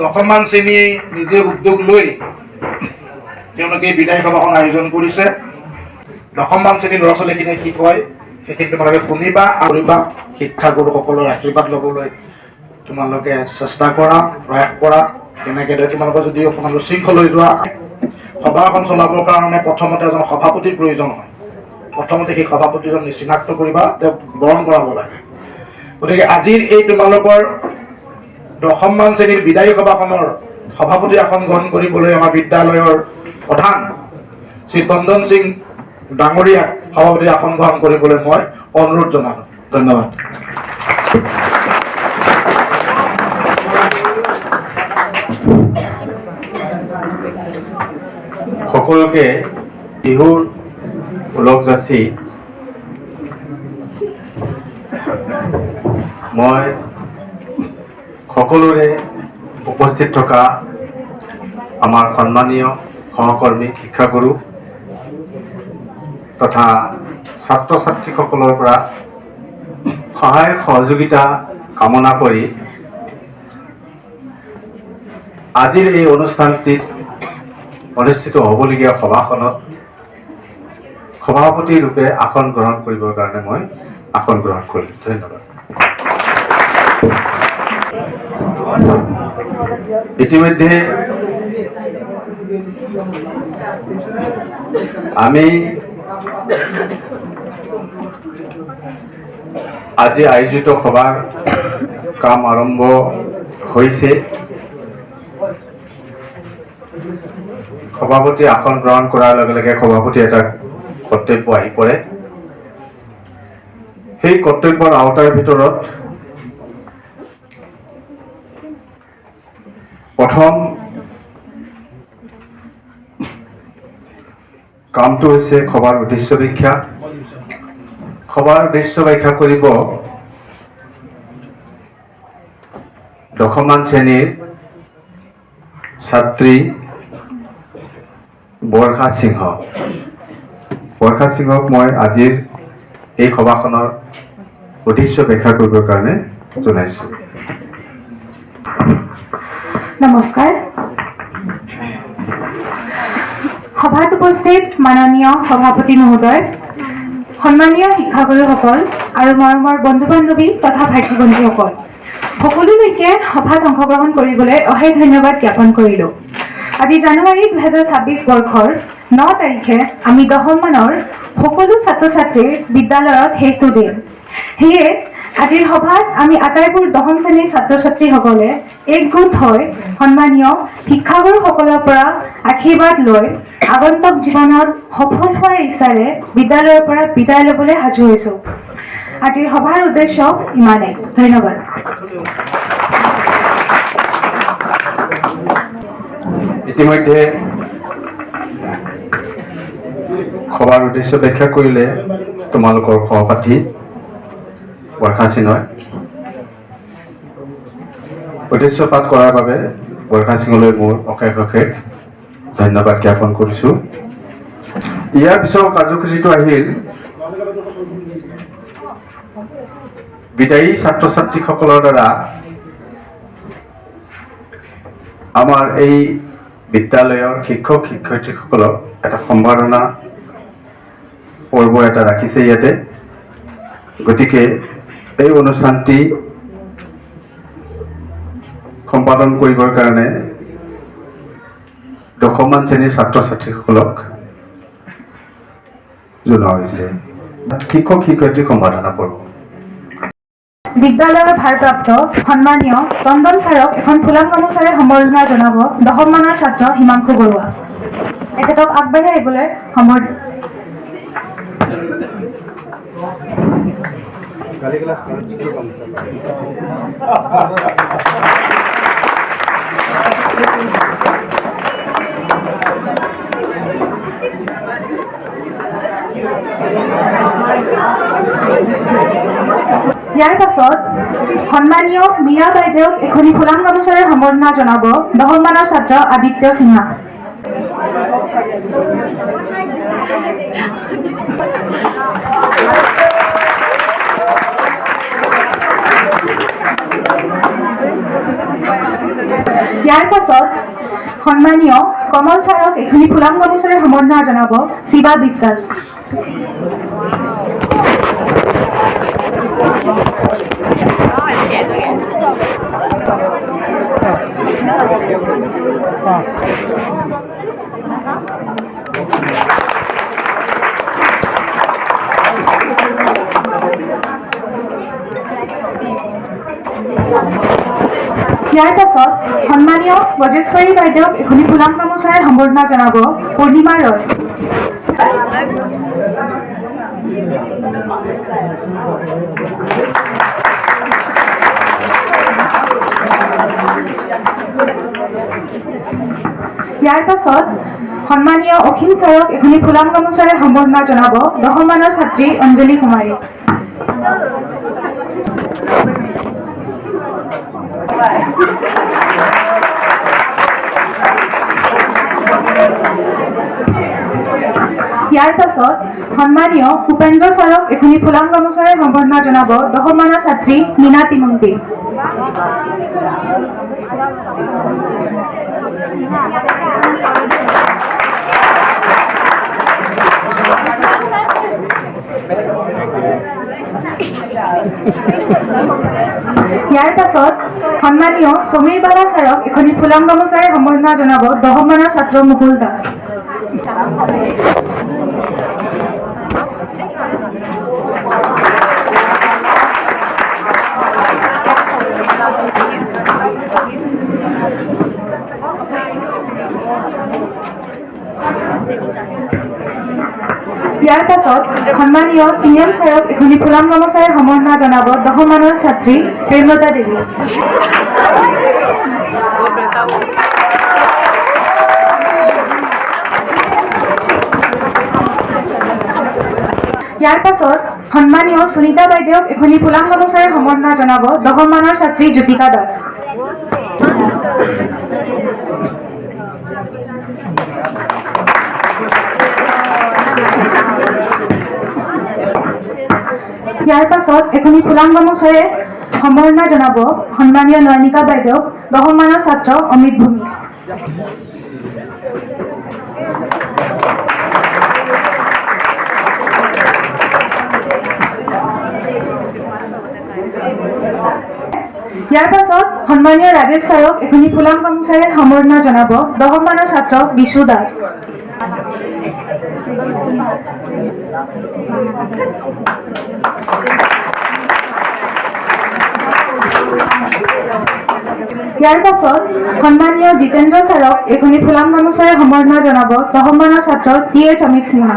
দশমমান শ্ৰেণী নিজে উদ্যোগ লৈ তেওঁলোকে বিদায় সভাখন আয়োজন কৰিছে। দশমমান শ্ৰেণীৰ ল'ৰা ছোৱালীখিনিয়ে কি কয় সেইখিনি তোমালোকে শুনিবা আৰু কৰিবা। শিক্ষাগুৰুসকলৰ আশীৰ্বাদ ল'বলৈ তোমালোকে চেষ্টা কৰা, প্ৰয়াস কৰা। তেনেকৈ তোমালোকে যদি অকণমান শৃংখল হৈ যোৱা, সভা এখন চলাবৰ কাৰণে প্ৰথমতে এজন সভাপতিৰ প্ৰয়োজন হয়। প্ৰথমতে সেই সভাপতিজন চিনাক্ত কৰিবা, তেওঁক বৰণ কৰাব লাগে। গতিকে আজিৰ এই তোমালোকৰ দশমমান শ্ৰেণীৰ বিদায়ী সভাখনৰ সভাপতিৰ আসন গ্ৰহণ কৰিবলৈ আমাৰ বিদ্যালয়ৰ প্ৰধান শ্ৰী চন্দন সিং ডাঙৰীয়াক সভাপতিৰ আসন গ্ৰহণ কৰিবলৈ মই অনুৰোধ জনালোঁ। ধন্যবাদ। সকলোকে বিহুৰ ওলগ যাচি মই সকলোৰে উপস্থিত থকা আমাৰ সন্মানীয় সহকৰ্মী শিক্ষাগুৰু তথা ছাত্ৰ ছাত্ৰীসকলৰ পৰা সহায় সহযোগিতা কামনা কৰি আজিৰ এই অনুষ্ঠানটিত অনুষ্ঠিত হ'বলগীয়া সভাখনত সভাপতি ৰূপে আসন গ্ৰহণ কৰিবৰ কাৰণে মই আসন গ্ৰহণ কৰিলোঁ। ধন্যবাদ। ইতিমধ্যে আমি আজি আয়োজিত সভাৰ কাম আৰম্ভ হৈছে। সভাপতি আসন গ্ৰহণ কৰাৰ লগে লগে সভাপতি এটা কৰ্তব্য আহি পৰে। সেই কৰ্তব্যৰ আওতাৰ ভিতৰত প্ৰথম কামটো হৈছে সভাৰ উদ্দেশ্য ব্যাখ্যা। সভাৰ উদ্দেশ্য ব্যাখ্যা কৰিব দশমমান শ্ৰেণীৰ ছাত্ৰী বৰ্ষা সিংহ। বৰ্ষা সিংহক মই আজিৰ এই সভাখনৰ উদ্দেশ্য ব্যাখ্যা কৰিবৰ কাৰণে জনাইছোঁ। নমস্কাৰ। সভাত উপস্থিত মাননীয় সভাপতি মহোদয়, সন্মানীয় শিক্ষাগুৰুসকল আৰু মৰমৰ বন্ধু বান্ধৱী তথা ভাতৃ বন্ধুসকল, সকলোলৈকে সভাত অংশগ্ৰহণ কৰিবলৈ অশেষ ধন্যবাদ জ্ঞাপন কৰিলোঁ। আজি জানুৱাৰী 2026 বৰ্ষৰ 9 তাৰিখে আমি দশমমানৰ সকলো ছাত্ৰ ছাত্ৰীৰ বিদ্যালয়ত শেষটো দিম। সেয়ে আজিৰ সভাত আমি আটাইবোৰ দশম শ্ৰেণীৰ ছাত্ৰ ছাত্ৰীসকলে একগোট হৈ সন্মানীয় শিক্ষাগুৰুসকলৰ পৰা আশীৰ্বাদ লৈ আগন্তুক জীৱনত সফল হোৱাৰ ইচ্ছাৰে বিদ্যালয়ৰ পৰা বিদায় ল'বলৈ সাজু হৈছোঁ। আজিৰ সভাৰ উদ্দেশ্য ইমানেই। ধন্যবাদ। ইতিমধ্যে সভাৰ উদ্দেশ্য ব্যাখ্যা কৰিলে তোমালোকৰ সহপাঠী বৰ্ষা সিংহই। উদ্দেশ্য পাঠ কৰাৰ বাবে বৰ্ষা সিংহলৈ মোৰ অশেষ অশেষ ধন্যবাদ জ্ঞাপন কৰিছোঁ। ইয়াৰ পিছৰ কাৰ্যসূচীটো আহিল বিদায়ী ছাত্ৰ ছাত্ৰীসকলৰ দ্বাৰা আমাৰ এই বিদ্যালয়ৰ শিক্ষক শিক্ষয়িত্ৰীসকলক এটা সম্বৰ্ধনা পৰ্ব এটা ৰাখিছে ইয়াতে। গতিকে এই অনুষ্ঠানটি সম্পাদন কৰিবৰ কাৰণে দশমমান শ্ৰেণীৰ ছাত্ৰ ছাত্ৰীসকলক জনোৱা হৈছে। শিক্ষক শিক্ষয়িত্ৰী সম্বৰ্ধনা পৰ্ব। বিদ্যালয়ৰ ভাৰপ্ৰাপ্ত সন্মানীয় চন্দন ছাৰক এখন ফুলাম গামোচাৰে সম্বৰ্ধনা জনাব দশমমানৰ ছাত্ৰ হিমাংশু বৰুৱা। তেখেতক আগবাঢ়ি আহিবলৈ ইয়াৰ পাছত সন্মানীয় মীৰা বাইদেউক এখনি ফুলাম গামোচাৰে সম্বৰ্ধনা জনাব দশমমানৰ ছাত্ৰ আদিত্য সিনহা। ইয়াৰ পাছত সন্মানীয় কমল ছাৰক এখনি ফুলাম গামোচাৰে সম্বৰ্ধনা জনাব শিৱা বিশ্বাস। ইয়াৰ পাছত সন্মানীয় ব্ৰজেশ্বৰী বাইদেউক এখনি ফুলাম গামোচাৰে সম্বৰ্ধনা জনাব পূৰ্ণিমা ৰয়। ইয়াৰ পাছত সন্মানীয় অসীম ছাৰক এখনি ফুলাম গামোচাৰে সম্বৰ্ধনা জনাব 10 মানৰ ছাত্ৰী অঞ্জলি কুমাৰী। ইয়াৰ পাছত সন্মানীয় উপেন্দ্ৰ ছাৰক এখনি ফুলাম গামোচাৰে সম্বৰ্ধনা জনাব 10 মানৰ ছাত্ৰী মীনাতী মন্ত্ৰী। ইয়াৰ পাছত সন্মানীয় সমীৰ বালা ছাৰক এখনি ফুলাম গামোচাৰে সম্বৰ্ধনা জনাব 10 মানৰ ছাত্ৰ মুকুল দাস। ইয়াৰ পাছত সন্মানীয় চিএম ছাৰক এখনি ফুলাম গামোচাৰে সম্বৰ্ধনা জনাব 10 মানৰ ছাত্ৰী প্ৰেমলতা দেৱী। ইয়াৰ পাছত সন্মানীয় সুনীতা বাইদেউক এখনি ফুলাম গামোচাৰে সম্বৰ্ধনা জনাব 10 মানৰ ছাত্ৰী জ্যোতিকা দাস। ইয়াৰ পাছত এখনি ফুলাম গামোচাৰে সম্বৰ্ধনা জনাব সন্মানীয় নয়নিকা বাইদেউক 10 মানৰ ছাত্ৰ অমিত ভূমিক। ইয়াৰ পাছত সন্মানীয় ৰাজেশ ছাৰক এখনি ফুলাম গামোচাৰে সম্বৰ্ধনা জনাব 10 মানৰ ছাত্ৰ বিশু দাস। ইয়াৰ পাছত সন্মানীয় জিতেন্দ্ৰ ছাৰক এখনি ফুলাম গামোচাৰে সম্বৰ্ধনা জনাব 10 মানৰ ছাত্ৰ TH অমিত সিংহা।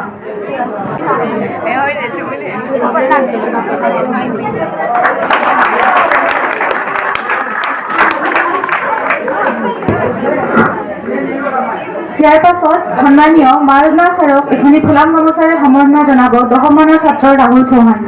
ইয়াৰ পাছত সন্মানীয় মাৰুনা ছাৰক এখনি ফুলাম গামোচাৰে সম্বৰ্ধনা জনাব 10 মানৰ ছাত্ৰ ৰাহুল চৌহান।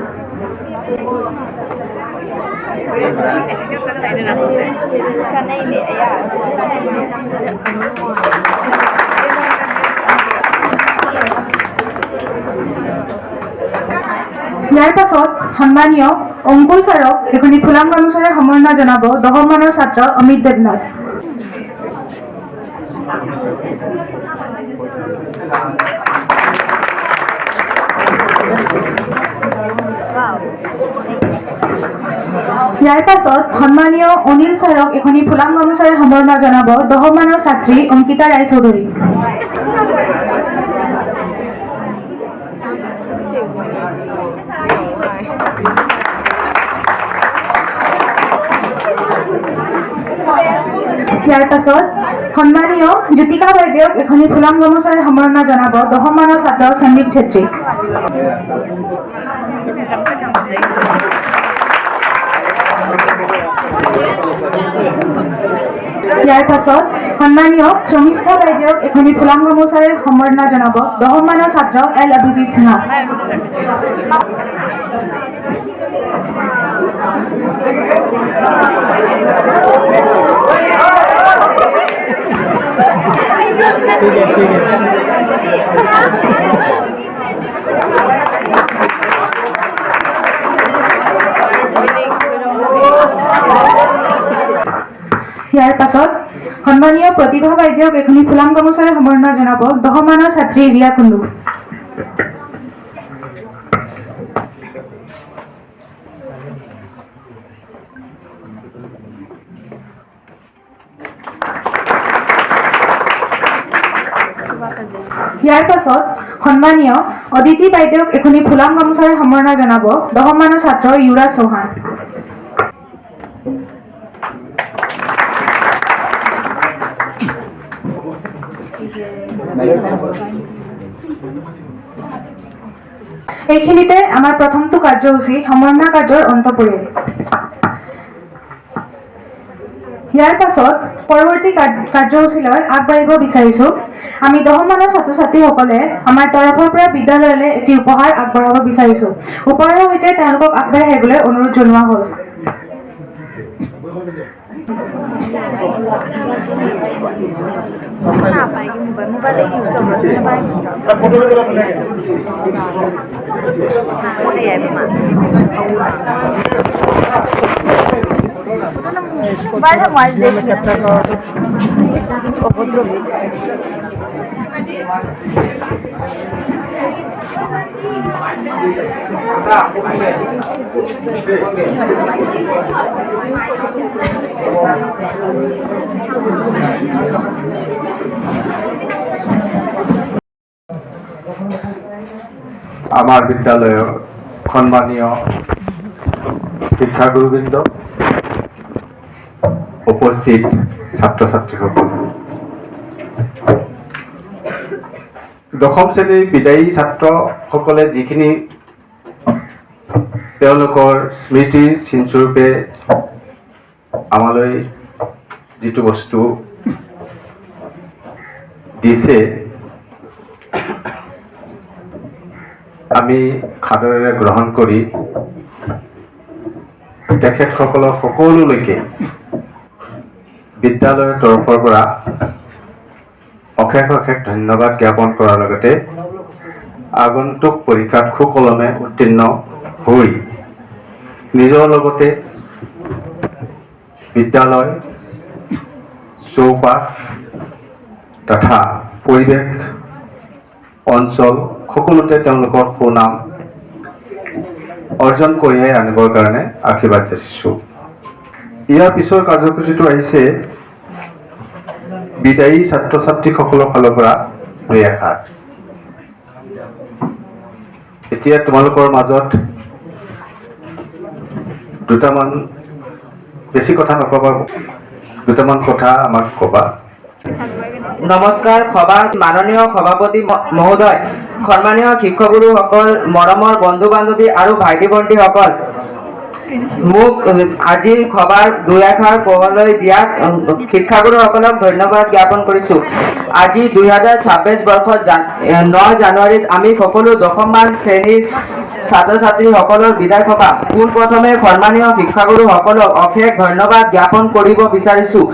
ইয়াৰ পাছত সন্মানীয় অংকুৰ ছাৰক এখনি ফুলাম গামোচাৰে সম্বৰ্ধনা জনাব 10 মানৰ ছাত্ৰ অমিত দেৱনাথ। ইয়াৰ পাছত সন্মানীয় অনিল ছাৰক এখনি ফুলাম গামোচাৰে সম্বৰ্ধনা জনাব 10 মানৰ ছাত্ৰী অংকিতা ৰায়চৌধুৰী। ইয়াৰ পাছত সন্মানীয় জ্যোতিকা বাইদেউক এখনি ফুলাম গামোচাৰে সম্বৰ্ধনা জনাব 10 মানৰ ছাত্ৰ সন্দীপ ছেত্ৰী। ইয়াৰ পাছত সন্মানীয় শৰ্মিষ্ঠা বাইদেউক এখনি ফুলাম গামোচাৰে সম্বৰ্ধনা জনাব 10 মানৰ ছাত্ৰ এল অভিজিত সিংহা। ইয়াৰ পাছত সন্মানীয় প্ৰতিভা বাইদেউক এখনি ফুলাম গামোচাৰে সম্বৰ্ধনা জনাব 10 মানৰ ছাত্ৰী ৰিয়া কুণ্ডু। ইয়াৰ পাছত সন্মানীয় অদিতি বাইদেউক এখনি ফুলাম গামোচাৰে সম্বৰ্ধনা জনাব 10 মানৰ ছাত্ৰ ইউৰাজ চৌহান। এইখিনিতে আমাৰ প্ৰথমটো কাৰ্যসূচী সম্বৰ্ধনা কাৰ্যৰ অন্ত পৰিল। ইয়াৰ পাছত পৰৱৰ্তী কাৰ্যসূচীলৈ আগবাঢ়িব বিচাৰিছো। আমি 10 মানৰ ছাত্ৰ ছাত্ৰীসকলে আমাৰ তৰফৰ পৰা বিদ্যালয়লৈ এটি উপহাৰ আগবঢ়াব বিচাৰিছো। উপহাৰৰ সৈতে তেওঁলোকক আগবাঢ়ি আহিবলৈ অনুৰোধ জনোৱা হ'ল। আমাৰ বিদ্যালয়ৰ সন্মানীয় শিক্ষাগুৰুবৃন্দ, উপস্থিত ছাত্ৰ ছাত্ৰীসকল, 10ম শ্ৰেণীৰ বিদায়ী ছাত্ৰসকলে যিখিনি তেওঁলোকৰ স্মৃতিৰ চিনস্বৰূপে আমালৈ যিটো বস্তু দিছে, আমি সাদৰেৰে গ্ৰহণ কৰি তেখেতসকলৰ সকলোলৈকে বিদ্যালয়ৰ তৰফৰ পৰা অশেষ অশেষ ধন্যবাদ জ্ঞাপন কৰাৰ লগতে আগন্তুক পৰীক্ষাত সুকলমে উত্তীৰ্ণ হৈ নিজৰ লগতে বিদ্যালয় চৌপাশ তথা পৰিৱেশ অঞ্চল সকলোতে তেওঁলোকৰ সুনাম অৰ্জন কঢ়িয়াই আনিবৰ কাৰণে আশীৰ্বাদ যাচিছোঁ। ইয়াৰ পিছৰ কাৰ্যসূচীটো আহিছে বিদায়ী ছাত্ৰ ছাত্ৰীসকলৰ ফালৰ পৰা দুই এষাৰ। এতিয়া তোমালোকৰ মাজত দুটামান, বেছি কথা নকবা, দুটামান কথা আমাক কবা। নমস্কাৰ। মাননীয় সভাপতি মহোদয়, সন্মানীয় শিক্ষকগুৰুসকল, মৰমৰ বন্ধু বান্ধৱী আৰু ভাইটি ভণ্টিসকল, মোক আজিৰ সভাৰ দুই এষাৰ ক'বলৈ দিয়াত শিক্ষাগুৰুসকলক ধন্যবাদ জ্ঞাপন কৰিছোঁ। আজি 2026 বৰ্ষত 9 জানুৱাৰীত আমি সকলো 10ম মান শ্ৰেণীৰ ছাত্ৰ ছাত্ৰীসকলৰ বিদায় সভা। পোনপ্ৰথমে সন্মানীয় শিক্ষাগুৰুসকলক অশেষ ধন্যবাদ জ্ঞাপন কৰিব বিচাৰিছোঁ।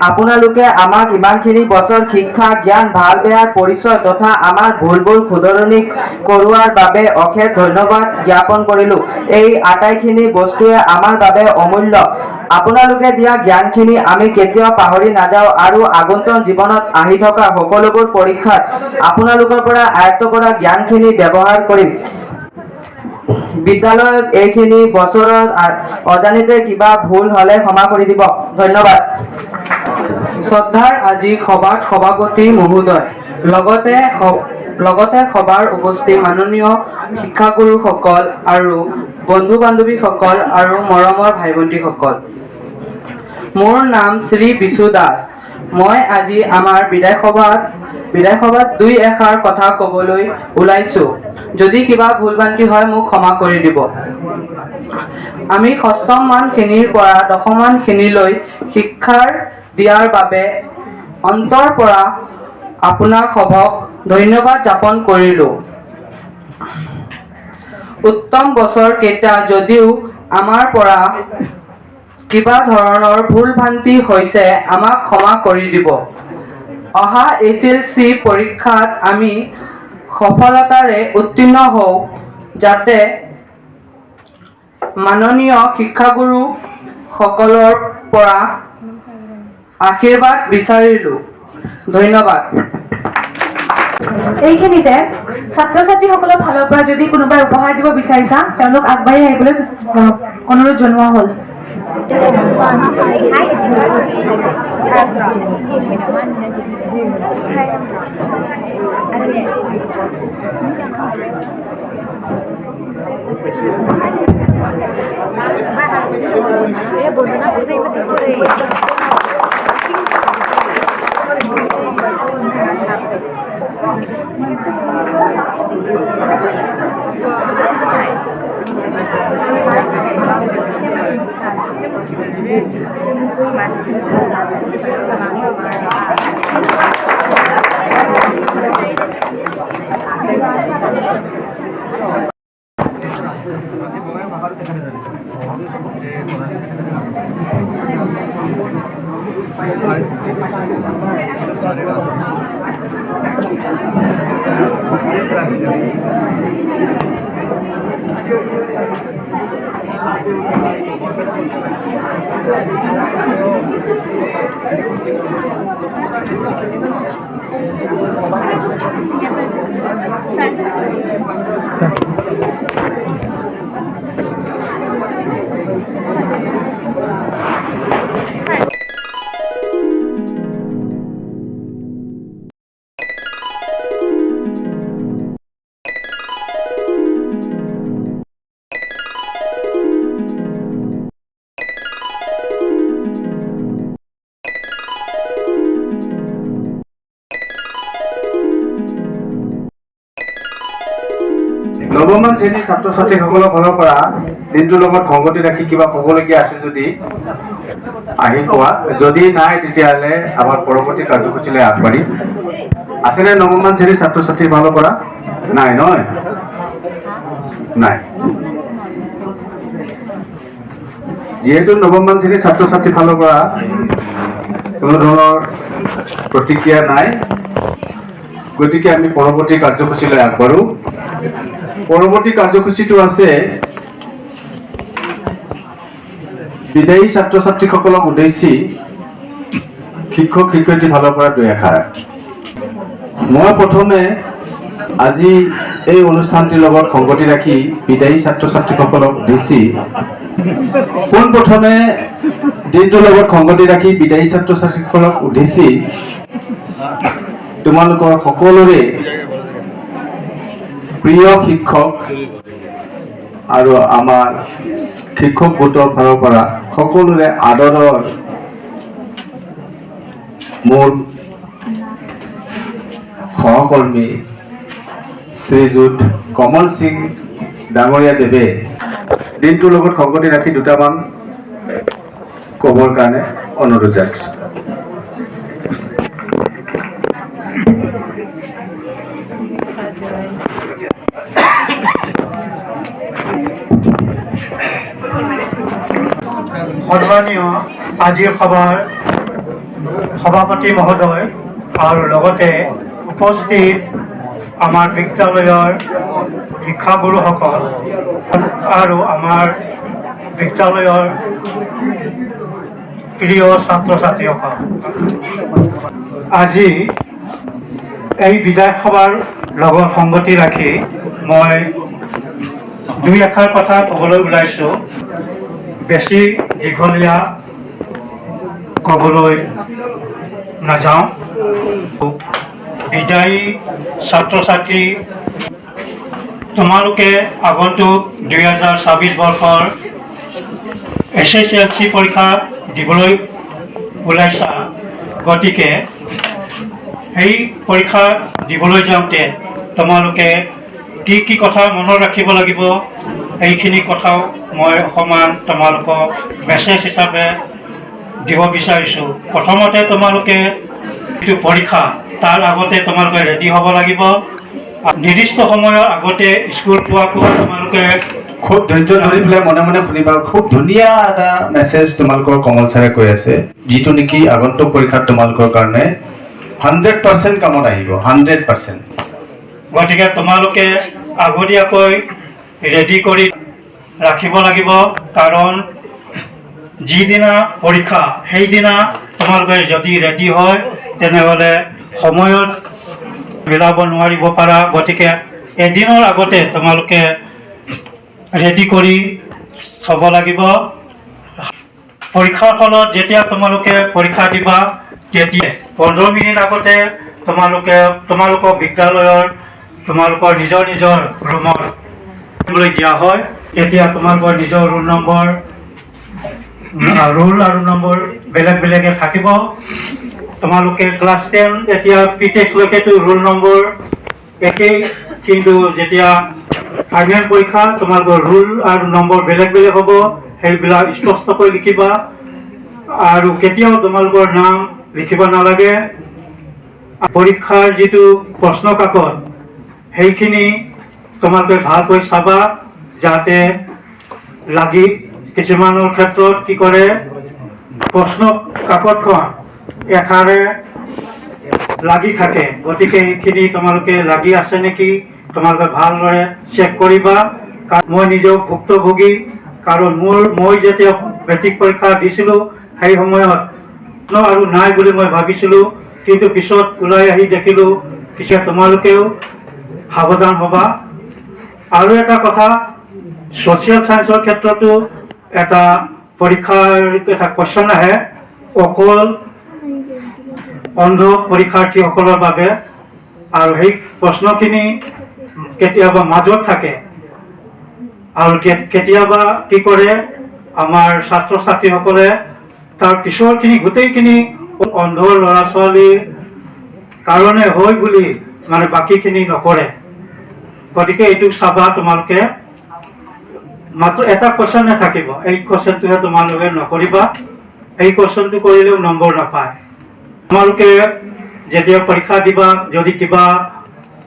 আপোনালোকে আমাক ইমানখিনি বছৰ শিক্ষা, জ্ঞান, ভাল বেয়াৰ পৰিচয় তথা আমাৰ ভুলবোৰ শুধৰণি কৰোৱাৰ বাবে অশেষ ধন্যবাদ জ্ঞাপন কৰিলোঁ। এই আটাইখিনি বস্তুৱে আমাৰ বাবে অমূল্য। আপোনালোকে দিয়া জ্ঞানখিনি আমি কেতিয়াও পাহৰি নাযাওঁ আৰু আগন্তুক জীৱনত আহি থকা সকলোবোৰ পৰীক্ষাত আপোনালোকৰ পৰা আয়ত্ত কৰা জ্ঞানখিনি ব্যৱহাৰ কৰিম। বিদ্যালয়ত এইখিনি বছৰত অজানিতে কিবা ভুল হ'লে ক্ষমা কৰি দিব। ধন্যবাদ। শ্ৰদ্ধাৰ আজি সভাত সভাপতি মহোদয়, লগতে সভাৰ উপস্থিত মাননীয় শিক্ষাগুৰুসকল আৰু বন্ধু বান্ধৱীসকল আৰু মৰমৰ ভাই ভণ্টিসকল, মোৰ নাম শ্ৰী বিশু দাস। মই আজি আমাৰ বিদায় সভাত দুই এষাৰ কথা ক'বলৈ ওলাইছোঁ। যদি কিবা ভুল ভ্ৰান্তি হয় মোক ক্ষমা কৰি দিব। আমি 6ম মান শ্ৰেণীৰ পৰা 10ম মান শ্ৰেণীলৈ শিক্ষাৰ দিয়াৰ বাবে অন্তৰ পৰা আপোনাক সভক ধন্যবাদ জ্ঞাপন কৰিলোঁ। উত্তম বছৰ কেইটা যদিও আমাৰ পৰা কিবা ধৰণৰ ভুল ভ্ৰান্তি হৈছে আমাক ক্ষমা কৰি দিব। অহা SLC পৰীক্ষাত আমি সফলতাৰে উত্তীৰ্ণ হওঁ, যাতে মাননীয় শিক্ষাগুৰু সকলৰ পৰা আশীৰ্বাদ বিচাৰিলোঁ। ধন্যবাদ। এইখিনিতে ছাত্ৰ ছাত্ৰীসকলৰ ফালৰ পৰা যদি কোনোবাই উপহাৰ দিব বিচাৰিছা তেওঁলোক আগবাঢ়ি আহিবলৈ অনুৰোধ জনোৱা হ'ল। নৱমমান শ্ৰেণীৰ ছাত্ৰ ছাত্ৰীসকলৰ ফালৰ পৰা দিনটোৰ লগত সংগতি ৰাখি কিবা ক'বলগীয়া আছে যদি আহি কোৱা, যদি নাই তেতিয়াহ'লে আমাৰ পৰৱৰ্তী কাৰ্যসূচীলৈ আগবাঢ়ি আছেনে? নৱমমান শ্ৰেণীৰ ছাত্ৰ ছাত্ৰীৰ ফালৰ পৰা নাই নহয়? নাই। যিহেতু নৱমমান শ্ৰেণীৰ ছাত্ৰ ছাত্ৰীৰ ফালৰ পৰা কোনো ধৰণৰ প্ৰতিক্ৰিয়া নাই, গতিকে আমি পৰৱৰ্তী কাৰ্যসূচীলৈ আগবাঢ়ো। পৰৱৰ্তী কাৰ্যসূচীটো আছে বিদায়ী ছাত্ৰ ছাত্ৰীসকলক উদ্দেশ্যি শিক্ষক শিক্ষয়িত্ৰীৰ ফালৰ পৰা দুই এষাৰ। মই প্ৰথমে আজি এই অনুষ্ঠানটিৰ লগত সংগতি ৰাখি বিদায়ী ছাত্ৰ ছাত্ৰীসকলক উদ্দেশ্যি পোনপ্ৰথমে দিনটোৰ লগত সংগতি ৰাখি বিদায়ী ছাত্ৰ ছাত্ৰীসকলক উদ্দেশ্যি তোমালোকৰ সকলোৰে প্ৰিয় শিক্ষক আৰু আমাৰ শিক্ষক গোটৰ ফালৰ পৰা সকলোৰে আদৰৰ মোৰ সহকৰ্মী শ্ৰীযুত কমল সিং ডাঙৰীয়া দেৱে দিনটোৰ লগত সংগতি ৰাখি দুটামান ক'বৰ কাৰণে অনুৰোধ জনাইছোঁ। সন্মানীয় আজিৰ সভাৰ সভাপতি মহোদয় আৰু লগতে উপস্থিত আমাৰ বিদ্যালয়ৰ শিক্ষাগুৰুসকল আৰু আমাৰ বিদ্যালয়ৰ প্ৰিয় ছাত্ৰ ছাত্ৰীসকল, আজি এই বিদায় সভাৰ লগত সংগতি ৰাখি মই দুই এষাৰ কথা ক'বলৈ ওলাইছোঁ। বেছি দীঘলীয়া ক'বলৈ নাযাওঁ। বিদায়ী ছাত্ৰ ছাত্ৰী, তোমালোকে আগন্তুক 2024 বৰ্ষৰ SSLC পৰীক্ষা দিবলৈ ওলাইছা, গতিকে সেই পৰীক্ষা দিবলৈ যাওঁতে তোমালোকে কি কি কথা মনত ৰাখিব লাগিব এইখিনি কথাও মই অকণমান তোমালোকক মেছেজ হিচাপে দিব বিচাৰিছোঁ। প্ৰথমতে তোমালোকে যিটো পৰীক্ষা তাৰ আগতে তোমালোকে ৰেডি হ'ব লাগিব। নিৰ্দিষ্ট সময়ৰ আগতে স্কুল পোৱাকৈ তোমালোকে খুব ধৈৰ্য ধৰি পেলাই মনে মনে শুনিবা। খুব ধুনীয়া এটা মেছেজ তোমালোকৰ কমল ছাৰে কৈ আছে, যিটো নেকি আগন্তুক পৰীক্ষাত তোমালোকৰ কাৰণে 100% কামত আহিব। 100%। গতিকে তোমালোকে আগতীয়াকৈ ৰেডি কৰি ৰাখিব লাগিব, কাৰণ যিদিনা পৰীক্ষা সেইদিনা তোমালোকে যদি ৰেডি হয় তেনেহ'লে সময়ত মিলাব নোৱাৰিব পাৰা, গতিকে এদিনৰ আগতে তোমালোকে ৰেডি কৰি থ'ব লাগিব। পৰীক্ষাৰ ফলত যেতিয়া তোমালোকে পৰীক্ষা দিবা তেতিয়া 15 মিনিট আগতে তোমালোকৰ বিদ্যালয়ৰ তোমালোকৰ নিজৰ নিজৰ ৰুমত দিয়া হয়। তেতিয়া তোমালোকৰ নিজৰ ৰোল আৰু নম্বৰ বেলেগ বেলেগে থাকিব। তোমালোকে ক্লাছ 10 এতিয়া প্ৰিটেক্সলৈকেতো ৰোল নম্বৰ একেই, কিন্তু যেতিয়া ফাইনেল পৰীক্ষা তোমালোকৰ ৰোল আৰু নম্বৰ বেলেগ বেলেগ হ'ব, সেইবিলাক স্পষ্টকৈ লিখিবা। আৰু কেতিয়াও তোমালোকৰ নাম লিখিব নালাগে। পৰীক্ষাৰ যিটো প্ৰশ্ন কাকত সেইখিনি তোমালোকে ভালকৈ চাবা, যাতে লাগি কিছুমানৰ ক্ষেত্ৰত কি কৰে, প্ৰশ্ন কাকতখন এঠাৰে লাগি থাকে, গতিকে এইখিনি তোমালোকে লাগি আছে নেকি তোমালোকে ভালদৰে চেক কৰিবা। মই নিজেও ভুক্তভোগী, কাৰণ মই যেতিয়া মেট্ৰিক পৰীক্ষা দিছিলোঁ সেই সময়ত আৰু নাই বুলি মই ভাবিছিলোঁ, কিন্তু পিছত ওলাই আহি দেখিলোঁ কিছু তোমালোকেও সাৱধান হ'বা। আৰু এটা কথা, ছ'চিয়েল ছায়েন্সৰ ক্ষেত্ৰতো এটা পৰীক্ষাৰ এটা কুৱেশ্যন আহে অকল অন্ধ পৰীক্ষাৰ্থীসকলৰ বাবে, আৰু সেই প্ৰশ্নখিনি কেতিয়াবা মাজত থাকে, আৰু কেতিয়াবা কি কৰে আমাৰ ছাত্ৰ ছাত্ৰীসকলে তাৰ পিছৰখিনি গোটেইখিনি অন্ধ ল'ৰা ছোৱালীৰ কাৰণে হয় বুলি মানে বাকীখিনি নকৰে। গতিকে এইটো চাবা তোমালোকে, মাত্ৰ এটা কুৱেশ্যনে থাকিব, এই কুৱেশ্যনটোহে তোমালোকে নকৰিবা। এই কুৱেশ্যনটো কৰিলেও নম্বৰ নাপায়। তোমালোকে যেতিয়া পৰীক্ষা দিবা, যদি কিবা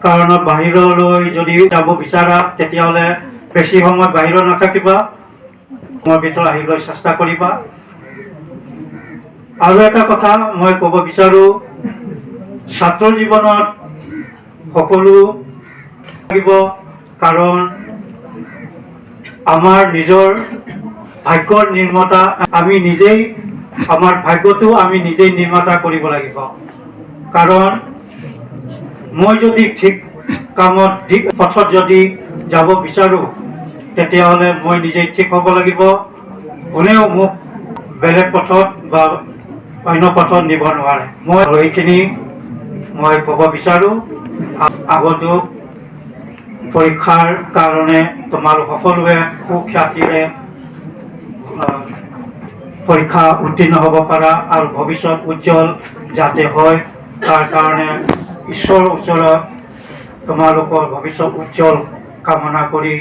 কাৰণত বাহিৰলৈ যদি যাব বিচাৰা তেতিয়াহ'লে বেছি সময় বাহিৰত নাথাকিবা, ৰুমৰ ভিতৰত আহিবলৈ চেষ্টা কৰিবা। আৰু এটা কথা মই ক'ব বিচাৰোঁ, ছাত্ৰ জীৱনত সকলো লাগিব, কাৰণ আমাৰ নিজৰ ভাগ্যৰ নিৰ্মাতা আমি নিজেই, আমাৰ ভাগ্যটো আমি নিজেই নিৰ্মাতা কৰিব লাগিব। কাৰণ মই যদি ঠিক কামত ঠিক পথত যদি যাব বিচাৰোঁ তেতিয়াহ'লে মই নিজেই ঠিক হ'ব লাগিব। কোনেও মোক বেলেগ পথত বা অন্য পথত নিব নোৱাৰে। মই এইখিনি মই ক'ব বিচাৰোঁ। আগন্তুক পৰীক্ষাৰ কাৰণে তোমালোক সকলোৱে সুখ্যাতিৰে পৰীক্ষা উত্তীৰ্ণ হ'ব পাৰা আৰু ভৱিষ্যত উজ্জ্বল যাতে হয়, তাৰ কাৰণে ঈশ্বৰৰ ওচৰত তোমালোকৰ ভৱিষ্যত উজ্জ্বল কামনা কৰি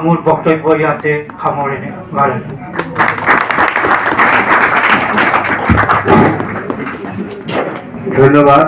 মোৰ বক্তব্য ইয়াতে সামৰণি মাৰিলোঁ। ধন্যবাদ।